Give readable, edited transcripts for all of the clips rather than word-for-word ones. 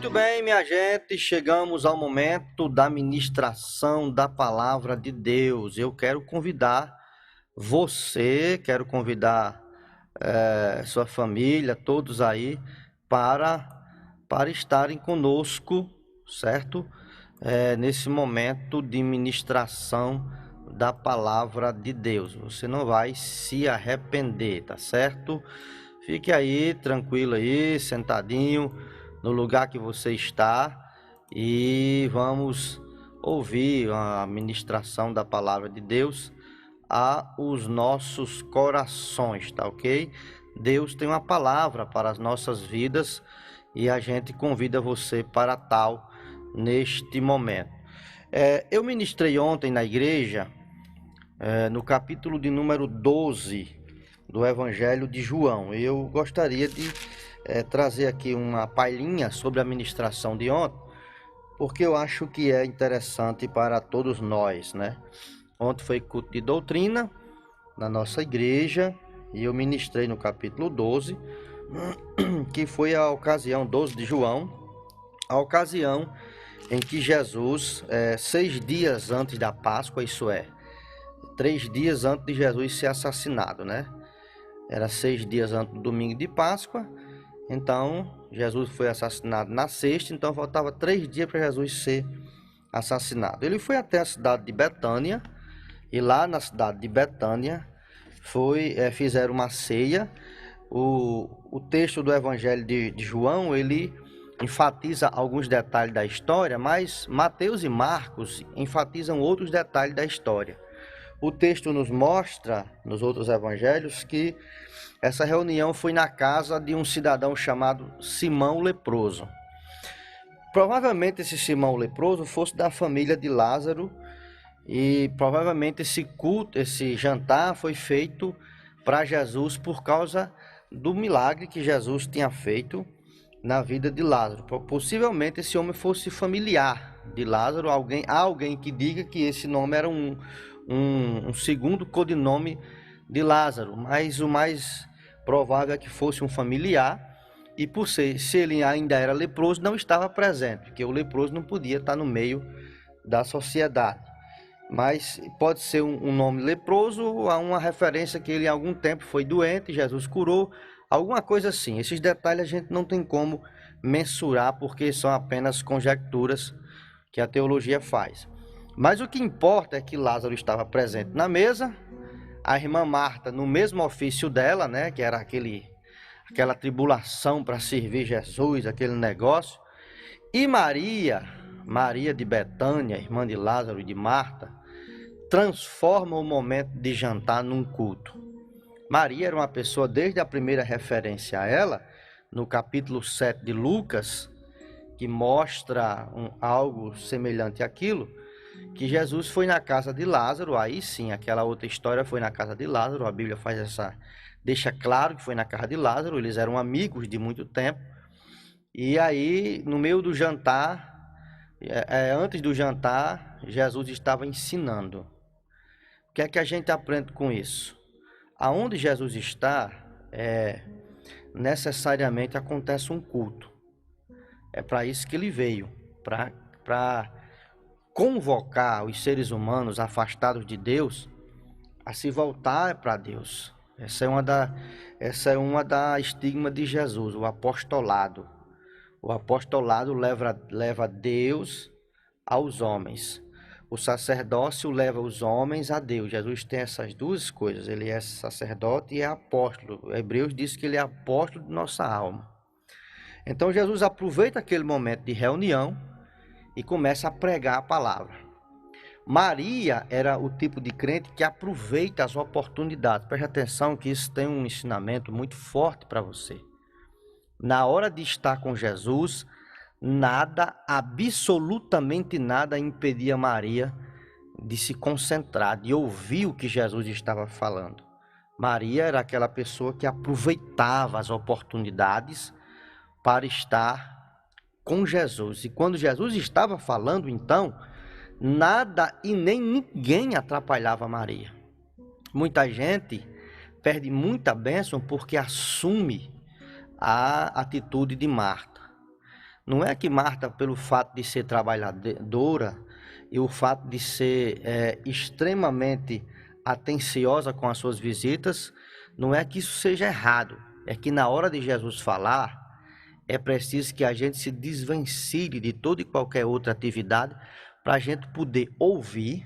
Muito bem, minha gente, chegamos ao momento da ministração da palavra de Deus. Eu quero convidar você, quero convidar sua família, todos aí, para, para estarem conosco, certo? Nesse momento de ministração da palavra de Deus. Você não vai se arrepender, tá certo? Fique aí, tranquilo aí, sentadinho no lugar que você está e vamos ouvir a ministração da palavra de Deus aos nossos corações, tá ok? Deus tem uma palavra para as nossas vidas e a gente convida você para tal neste momento. Eu ministrei ontem na igreja, no capítulo de número 12 do Evangelho de João. Eu gostaria de trazer aqui uma palhinha sobre a ministração de ontem, porque eu acho que é interessante para todos nós, né? Ontem foi culto de doutrina na nossa igreja e eu ministrei no capítulo 12, que foi a ocasião, 12 de João, a ocasião em que Jesus, 6 dias antes da Páscoa, isso é, 3 dias antes de Jesus ser assassinado, né? Era 6 dias antes do domingo de Páscoa. Então, Jesus foi assassinado na sexta, então faltava 3 dias para Jesus ser assassinado. Ele foi até a cidade de Betânia, e lá na cidade de Betânia fizeram uma ceia. O texto do Evangelho de João, ele enfatiza alguns detalhes da história, mas Mateus e Marcos enfatizam outros detalhes da história. O texto nos mostra, nos outros evangelhos, que essa reunião foi na casa de um cidadão chamado Simão Leproso. Provavelmente esse Simão Leproso fosse da família de Lázaro e provavelmente esse culto, esse jantar foi feito para Jesus por causa do milagre que Jesus tinha feito na vida de Lázaro. Possivelmente esse homem fosse familiar de Lázaro, há alguém que diga que esse nome era um segundo codinome de Lázaro, mas o mais provável é que fosse um familiar, e por ser, se ele ainda era leproso, não estava presente, porque o leproso não podia estar no meio da sociedade. Mas pode ser um nome leproso, a uma referência que ele em algum tempo foi doente, Jesus curou, alguma coisa assim. Esses detalhes a gente não tem como mensurar, porque são apenas conjecturas que a teologia faz. Mas o que importa é que Lázaro estava presente na mesa, a irmã Marta no mesmo ofício dela, né, que era aquela tribulação para servir Jesus, aquele negócio. E Maria de Betânia, irmã de Lázaro e de Marta, transforma o momento de jantar num culto. Maria era uma pessoa, desde a primeira referência a ela, no capítulo 7 de Lucas, que mostra algo semelhante àquilo, que Jesus foi na casa de Lázaro. Aí sim, aquela outra história foi na casa de Lázaro, a Bíblia deixa claro que foi na casa de Lázaro, eles eram amigos de muito tempo. E aí, no meio do jantar, antes do jantar, Jesus estava ensinando. O que é que a gente aprende com isso? Aonde Jesus está, necessariamente acontece um culto. É para isso que ele veio, para convocar os seres humanos afastados de Deus a se voltar para Deus. Essa é uma da estigma de Jesus, o apostolado. O apostolado leva Deus aos homens. O sacerdócio leva os homens a Deus. Jesus tem essas duas coisas. Ele é sacerdote e é apóstolo. Hebreus diz que ele é apóstolo de nossa alma. Então Jesus aproveita aquele momento de reunião e começa a pregar a palavra. Maria era o tipo de crente que aproveita as oportunidades. Preste atenção que isso tem um ensinamento muito forte para você. Na hora de estar com Jesus, nada, absolutamente nada impedia Maria de se concentrar, de ouvir o que Jesus estava falando. Maria era aquela pessoa que aproveitava as oportunidades para estar com Jesus. E quando Jesus estava falando, então, nada e nem ninguém atrapalhava Maria. Muita gente perde muita bênção porque assume a atitude de Marta. Não é que Marta, pelo fato de ser trabalhadora e o fato de ser extremamente atenciosa com as suas visitas, não é que isso seja errado. É que na hora de Jesus falar, é preciso que a gente se desvencilhe de toda e qualquer outra atividade para a gente poder ouvir,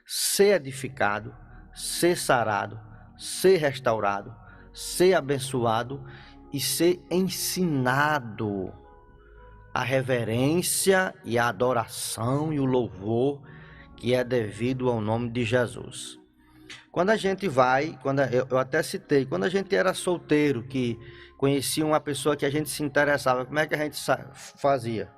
ser edificado, ser sarado, ser restaurado, ser abençoado e ser ensinado a reverência e a adoração e o louvor que é devido ao nome de Jesus. Quando a gente vai, eu até citei, quando a gente era solteiro, que conhecia uma pessoa que a gente se interessava, como é que a gente fazia?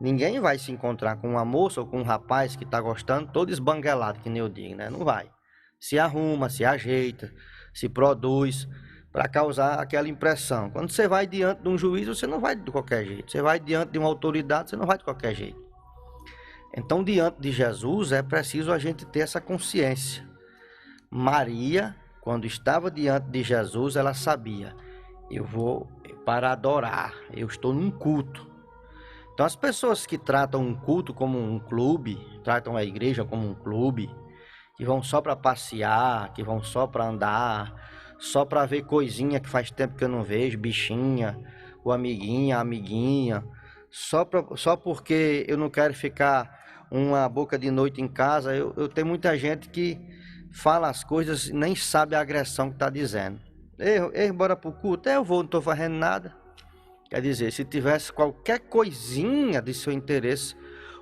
Ninguém vai se encontrar com uma moça ou com um rapaz que está gostando, todo esbanguelado, que nem eu digo, né? Não vai. Se arruma, se ajeita, se produz para causar aquela impressão. Quando você vai diante de um juiz, você não vai de qualquer jeito. Você vai diante de uma autoridade, você não vai de qualquer jeito. Então, diante de Jesus, é preciso a gente ter essa consciência. Maria, quando estava diante de Jesus, ela sabia, eu vou para adorar, eu estou num culto. Então as pessoas que tratam um culto como um clube, tratam a igreja como um clube, que vão só para passear, que vão só para andar, só para ver coisinha que faz tempo que eu não vejo, bichinha, o amiguinha, a amiguinha, só porque eu não quero ficar uma boca de noite em casa. Eu tenho muita gente que fala as coisas e nem sabe a agressão que está dizendo. Ei, bora pro culto? Eu vou, não estou fazendo nada. Quer dizer, se tivesse qualquer coisinha de seu interesse,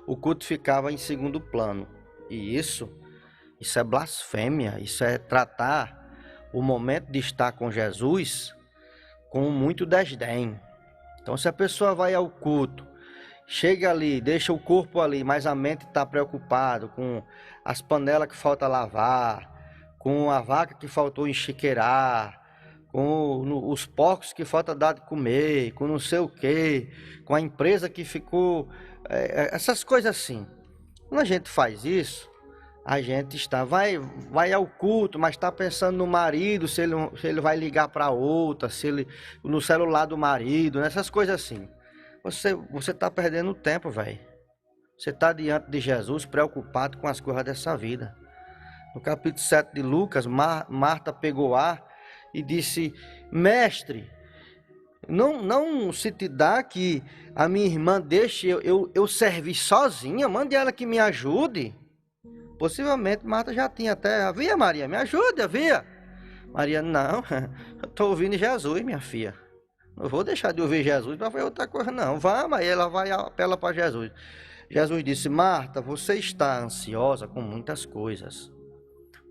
o culto ficava em segundo plano. E isso é blasfêmia, isso é tratar o momento de estar com Jesus com muito desdém. Então, se a pessoa vai ao culto, chega ali, deixa o corpo ali, mas a mente está preocupada com as panelas que falta lavar, com a vaca que faltou enxiqueirar, com os porcos que falta dar de comer, com não sei o quê, com a empresa que ficou... essas coisas assim. Quando a gente faz isso, a gente vai ao culto, mas está pensando no marido, se ele vai ligar para outra, se ele no celular do marido, nessas coisas assim. Você está perdendo tempo, velho. Você está diante de Jesus preocupado com as coisas dessa vida. No capítulo 7 de Lucas, Marta pegou ar e disse, mestre, não se te dá que a minha irmã deixe eu servir sozinha, mande ela que me ajude. Possivelmente Marta já tinha até, havia Maria, me ajuda, havia. Maria, não, eu estou ouvindo Jesus, minha filha. Não vou deixar de ouvir Jesus para fazer outra coisa, não. Vamos, aí ela vai e apela para Jesus. Jesus disse, Marta, você está ansiosa com muitas coisas.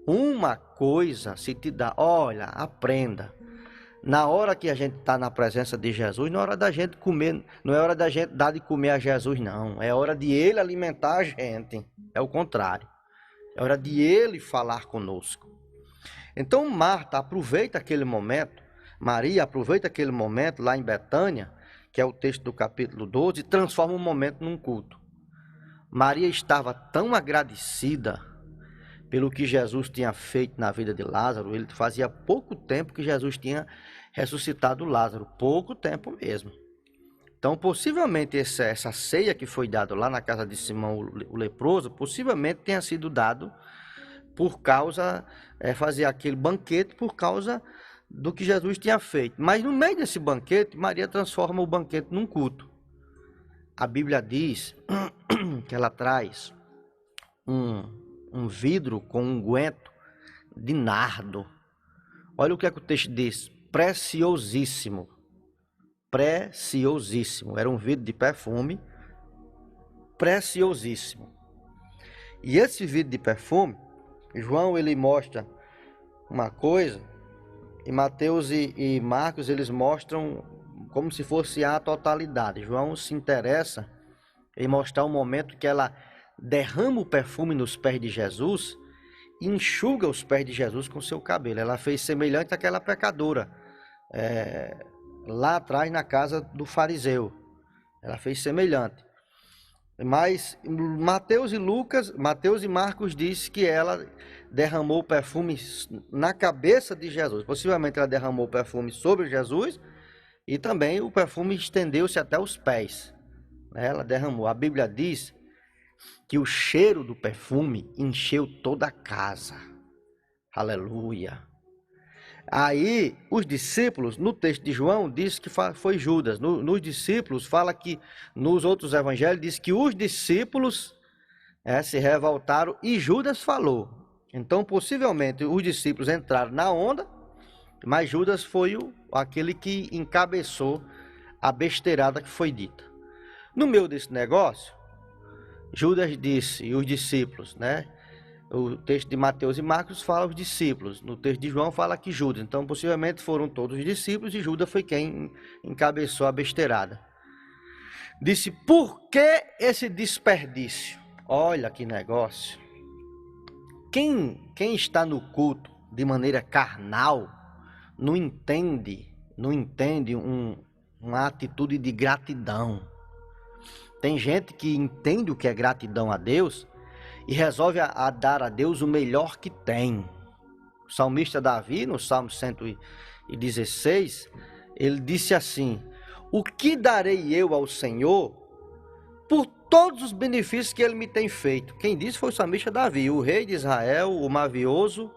Uma coisa se te dá, olha, aprenda. Na hora que a gente está na presença de Jesus, não é hora da gente comer, não é hora da gente dar de comer a Jesus, não. É hora de Ele alimentar a gente. É o contrário. É hora de Ele falar conosco. Então Marta aproveita aquele momento, Maria aproveita aquele momento lá em Betânia, que é o texto do capítulo 12, e transforma o momento num culto. Maria estava tão agradecida pelo que Jesus tinha feito na vida de Lázaro. Ele fazia pouco tempo que Jesus tinha ressuscitado Lázaro, pouco tempo mesmo. Então, possivelmente, essa ceia que foi dada lá na casa de Simão, o leproso, possivelmente tenha sido dado por causa, fazer aquele banquete por causa do que Jesus tinha feito. Mas no meio desse banquete, Maria transforma o banquete num culto. A Bíblia diz que ela traz um vidro com unguento de nardo. Olha o que é que o texto diz, preciosíssimo. Preciosíssimo, era um vidro de perfume, preciosíssimo. E esse vidro de perfume, João ele mostra uma coisa, e Mateus e Marcos eles mostram como se fosse a totalidade. João se interessa em mostrar o momento que ela derrama o perfume nos pés de Jesus e enxuga os pés de Jesus com seu cabelo. Ela fez semelhante àquela pecadora, lá atrás na casa do fariseu. Ela fez semelhante. Mas Mateus e Marcos diz que ela derramou o perfume na cabeça de Jesus. Possivelmente ela derramou o perfume sobre Jesus e também o perfume estendeu-se até os pés. Ela derramou. A Bíblia diz que o cheiro do perfume encheu toda a casa. Aleluia. Aí, os discípulos, no texto de João, diz que foi Judas. Nos discípulos, fala que, nos outros evangelhos, diz que os discípulos se revoltaram e Judas falou. Então, possivelmente, os discípulos entraram na onda, mas Judas foi aquele que encabeçou a besteirada que foi dita. No meio desse negócio, Judas disse, e os discípulos, né? O texto de Mateus e Marcos fala os discípulos. No texto de João fala que Judas. Então, possivelmente foram todos os discípulos e Judas foi quem encabeçou a besteirada. Disse, por que esse desperdício? Olha que negócio. Quem está no culto de maneira carnal não entende uma atitude de gratidão. Tem gente que entende o que é gratidão a Deus e resolve a dar a Deus o melhor que tem. O salmista Davi, no Salmo 116, ele disse assim: o que darei eu ao Senhor por todos os benefícios que ele me tem feito? Quem disse foi o salmista Davi, o rei de Israel, o mavioso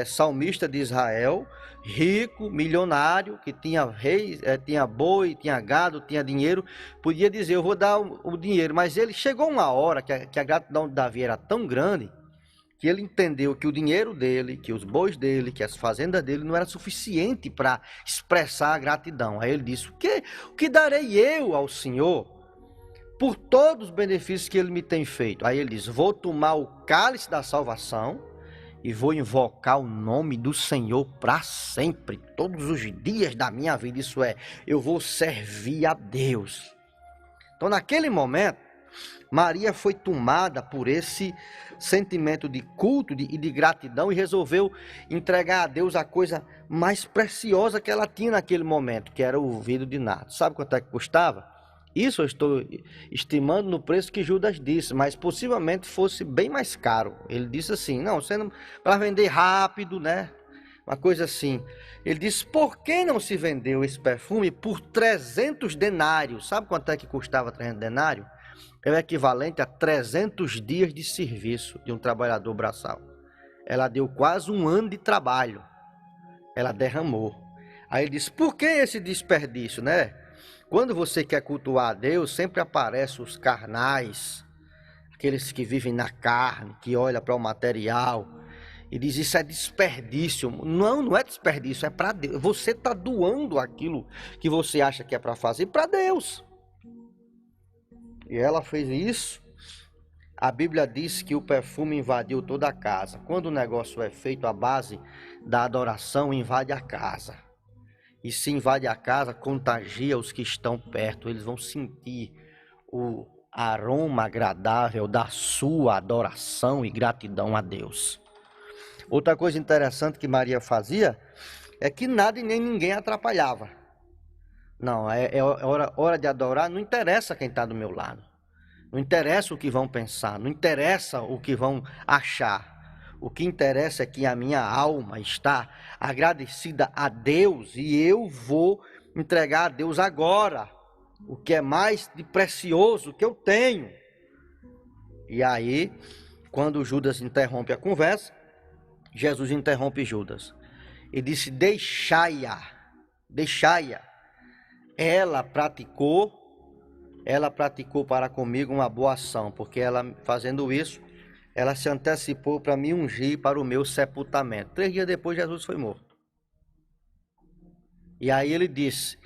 salmista de Israel, rico, milionário, que tinha reis, tinha boi, tinha gado, tinha dinheiro, podia dizer, eu vou dar o dinheiro, mas ele chegou uma hora que a gratidão de Davi era tão grande, que ele entendeu que o dinheiro dele, que os bois dele, que as fazendas dele não era suficiente para expressar a gratidão. Aí ele disse, o que darei eu ao Senhor por todos os benefícios que ele me tem feito? Aí ele diz, vou tomar o cálice da salvação e vou invocar o nome do Senhor para sempre, todos os dias da minha vida. Isso é, eu vou servir a Deus. Então, naquele momento, Maria foi tomada por esse sentimento de culto e de gratidão e resolveu entregar a Deus a coisa mais preciosa que ela tinha naquele momento, que era o vidro de nardo. Sabe quanto é que custava? Isso eu estou estimando no preço que Judas disse, mas possivelmente fosse bem mais caro. Ele disse assim, não, para vender rápido, né? Uma coisa assim. Ele disse, por que não se vendeu esse perfume por 300 denários? Sabe quanto é que custava 300 denários? É o equivalente a 300 dias de serviço de um trabalhador braçal. Ela deu quase um ano de trabalho. Ela derramou. Aí ele disse, por que esse desperdício, né? Quando você quer cultuar a Deus, sempre aparecem os carnais, aqueles que vivem na carne, que olham para o material e diz isso é desperdício. Não, não é desperdício, é para Deus. Você está doando aquilo que você acha que é para fazer para Deus. E ela fez isso. A Bíblia diz que o perfume invadiu toda a casa. Quando o negócio é feito à base da adoração, invade a casa. E se invade a casa, contagia os que estão perto. Eles vão sentir o aroma agradável da sua adoração e gratidão a Deus. Outra coisa interessante que Maria fazia é que nada e nem ninguém atrapalhava. Não, é hora de adorar, não interessa quem está do meu lado. Não interessa o que vão pensar, não interessa o que vão achar. O que interessa é que a minha alma está agradecida a Deus e eu vou entregar a Deus agora o que é mais de precioso que eu tenho. E aí, quando Judas interrompe a conversa, Jesus interrompe Judas e disse, deixai-a. Ela praticou para comigo uma boa ação, porque ela fazendo isso, ela se antecipou para me ungir para o meu sepultamento. 3 dias depois, Jesus foi morto. E aí ele disse,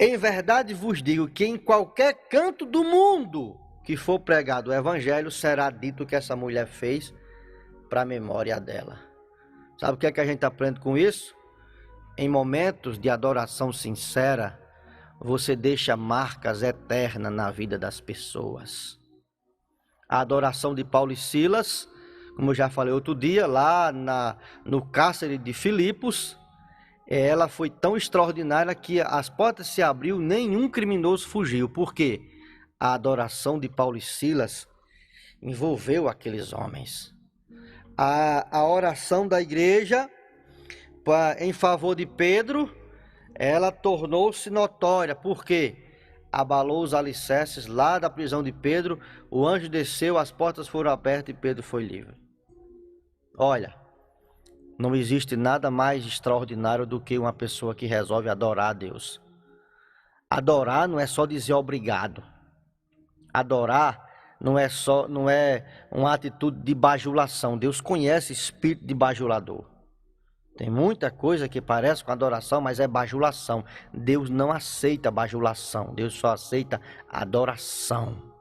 em verdade vos digo que em qualquer canto do mundo que for pregado o evangelho, será dito o que essa mulher fez para a memória dela. Sabe o que é que a gente aprende com isso? Em momentos de adoração sincera, você deixa marcas eternas na vida das pessoas. A adoração de Paulo e Silas, como eu já falei outro dia, lá no cárcere de Filipos, ela foi tão extraordinária que as portas se abriu, nenhum criminoso fugiu. Por quê? A adoração de Paulo e Silas envolveu aqueles homens. A oração da igreja em favor de Pedro, ela tornou-se notória. Por quê? abalou os alicerces lá da prisão de Pedro, o anjo desceu, as portas foram abertas e Pedro foi livre. Olha, não existe nada mais extraordinário do que uma pessoa que resolve adorar a Deus. Adorar não é só dizer obrigado. Adorar não é uma atitude de bajulação. Deus conhece espírito de bajulador. Tem muita coisa que parece com adoração, mas é bajulação. Deus não aceita bajulação. Deus só aceita adoração.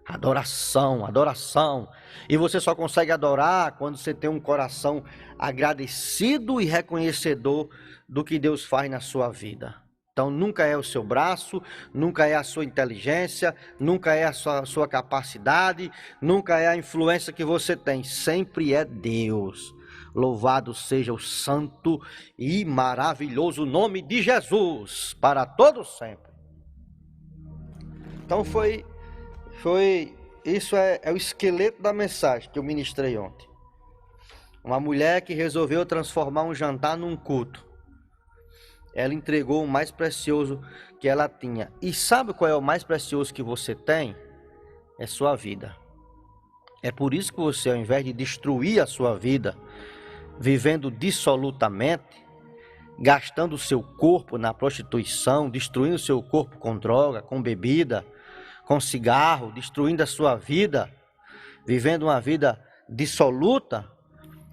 Adoração, adoração. E você só consegue adorar quando você tem um coração agradecido e reconhecedor do que Deus faz na sua vida. Então nunca é o seu braço, nunca é a sua inteligência, nunca é a sua capacidade, nunca é a influência que você tem. Sempre é Deus. Louvado seja o santo e maravilhoso nome de Jesus, para todos sempre. Então isso é o esqueleto da mensagem que eu ministrei ontem. Uma mulher que resolveu transformar um jantar num culto. Ela entregou o mais precioso que ela tinha. E sabe qual é o mais precioso que você tem? É sua vida. É por isso que você, ao invés de destruir a sua vida, vivendo dissolutamente, gastando o seu corpo na prostituição, destruindo o seu corpo com droga, com bebida, com cigarro, destruindo a sua vida, vivendo uma vida dissoluta,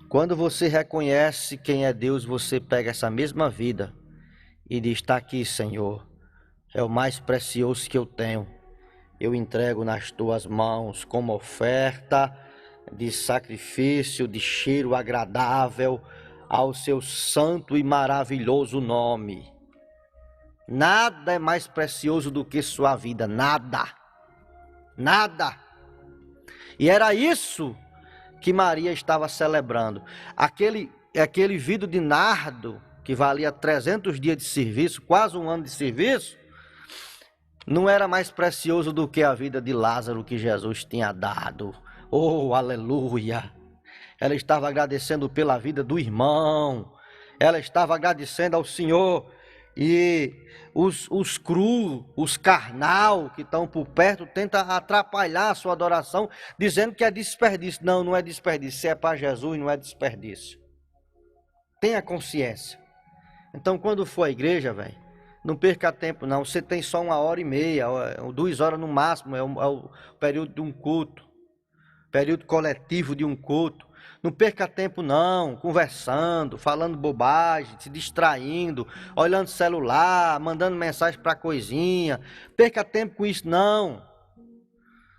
quando você reconhece quem é Deus, você pega essa mesma vida e diz: está aqui, Senhor, é o mais precioso que eu tenho. Eu entrego nas tuas mãos como oferta de sacrifício, de cheiro agradável ao seu santo e maravilhoso nome. Nada é mais precioso do que sua vida, nada. Nada. E era isso que Maria estava celebrando. Aquele vidro de nardo que valia 300 dias de serviço, quase um ano de serviço, não era mais precioso do que a vida de Lázaro que Jesus tinha dado. Oh, aleluia! Ela estava agradecendo pela vida do irmão, ela estava agradecendo ao Senhor. E os crus, os carnal que estão por perto, tentam atrapalhar a sua adoração, dizendo que é desperdício. Não, não é desperdício. Se é para Jesus, não é desperdício. Tenha consciência. Então, quando for à igreja, velho, não perca tempo, não. Você tem só 1h30, 2 horas no máximo, é o período de um culto, período coletivo de um culto. Não perca tempo, não, conversando, falando bobagem, se distraindo, olhando celular, mandando mensagem para coisinha. Perca tempo com isso, não.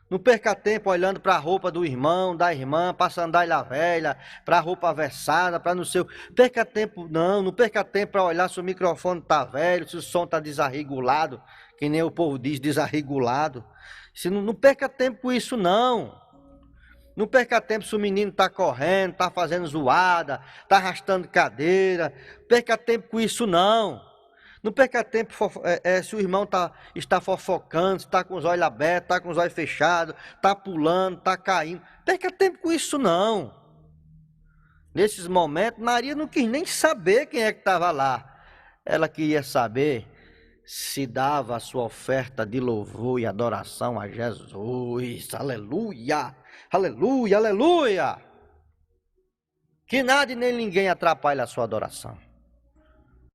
Não perca tempo olhando para a roupa do irmão, da irmã, para a sandália velha, para a roupa aversada, para não sei o... Perca tempo, não perca tempo para olhar se o microfone está velho, se o som está desarregulado, que nem o povo diz, desarregulado. Não perca tempo com isso, não. Não perca tempo se o menino está correndo, está fazendo zoada, está arrastando cadeira. Perca tempo com isso, não. Não perca tempo se o irmão está fofocando, está com os olhos abertos, está com os olhos fechados, está pulando, está caindo. Perca tempo com isso, não. Nesses momentos, Maria não quis nem saber quem é que estava lá. Ela queria saber se dava a sua oferta de louvor e adoração a Jesus. Aleluia! Aleluia, aleluia! Que nada e nem ninguém atrapalhe a sua adoração.